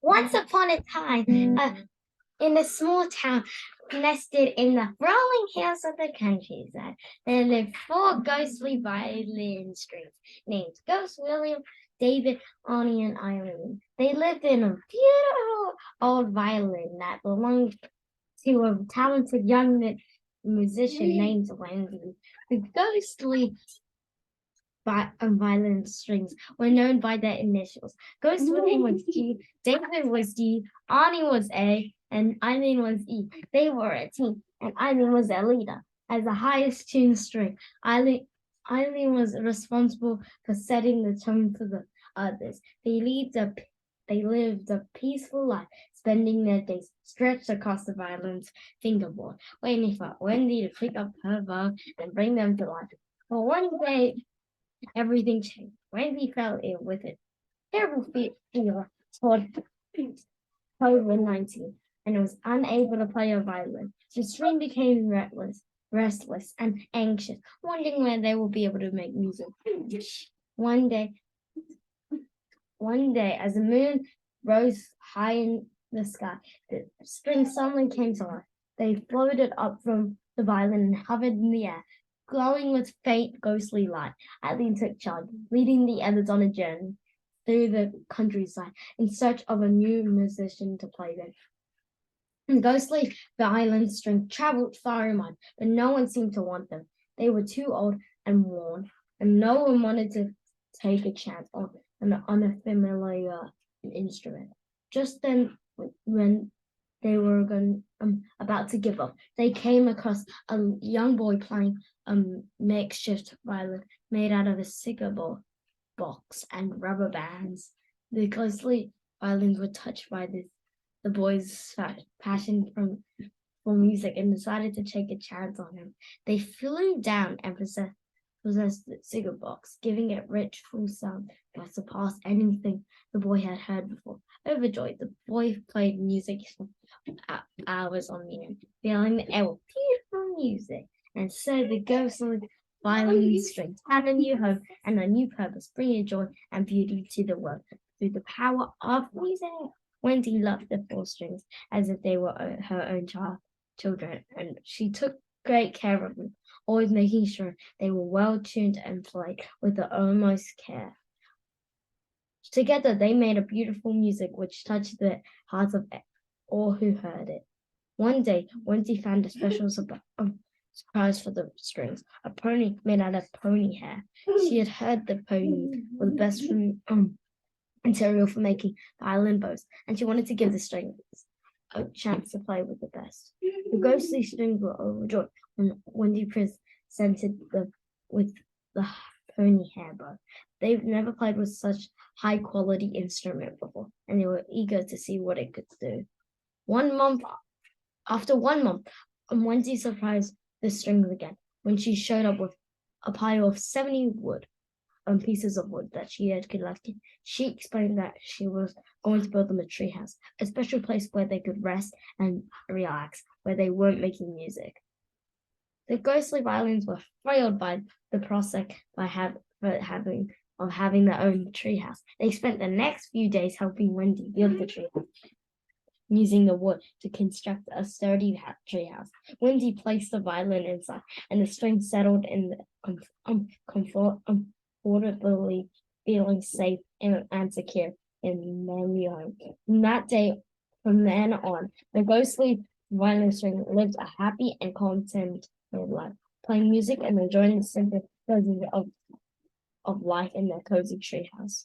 Once upon a time, in a small town nested in the rolling hills of the countryside, there lived four ghostly violin strings named Ghost William, David, Annie, and Eileen. They lived in a beautiful old violin that belonged to a talented young musician named Wendy. The ghostly violin strings were known by their initials. Ghost William was G, David was D, Annie was A, and Eileen was E. They were a team, and Eileen was their leader. As the highest tuned string, Eileen was responsible for setting the tone for the others. They lived a peaceful life, spending their days stretched across the violin's fingerboard, waiting for Wendy to pick up her bow and bring them to life. But one day, everything changed. Wendy fell ill with a terrible fever called COVID-19 and was unable to play a violin. The string became restless and anxious, wondering when they would be able to make music. One day, as the moon rose high in the sky, the string suddenly came to life. They floated up from the violin and hovered in the air, glowing with faint, ghostly light. Eileen took charge, leading the others on a journey through the countryside in search of a new musician to play them. The ghostly violin string traveled far and wide, but no one seemed to want them. They were too old and worn, and no one wanted to take a chance on an unfamiliar instrument. Just then, when they were about to give up, they came across a young boy playing a makeshift violin made out of a cigar box and rubber bands. The ghostly violins were touched by the boy's passion for music and decided to take a chance on him. They flew down and possessed the cigar box, giving it rich, full sound that surpassed anything the boy had heard before. Overjoyed, the boy played music for hours on end, filling the air with beautiful music. And so the ghostly violin strings had a new home and a new purpose, bringing joy and beauty to the world through the power of music. Wendy loved the four strings as if they were her own children, and she took great care of them, always making sure they were well tuned and played with the utmost care. Together, they made a beautiful music which touched the hearts of all who heard it. One day, Wendy found a special surprise for the strings, a pony made out of pony hair. She had heard the pony was the best material for making violin bows, and she wanted to give the strings a chance to play with the best. The ghostly strings were overjoyed when Wendy presented with the pony hair bow. They've never played with such high quality instrument before, and they were eager to see what it could do. After 1 month, Wendy surprised the strings again when she showed up with a pile of 70 pieces of wood that she had collected. She explained that she was going to build them a treehouse, a special place where they could rest and relax, where they weren't making music. The ghostly violins were thrilled by the prospect of having their own treehouse. They spent the next few days helping Wendy build the treehouse, using the wood to construct a sturdy treehouse. Wendy placed the violin inside, and the strings settled in the comfortably, feeling safe and secure in their new home. From then on, the ghostly violin string lived a happy and contented life, playing music and enjoying the simple pleasures of life in their cozy treehouse.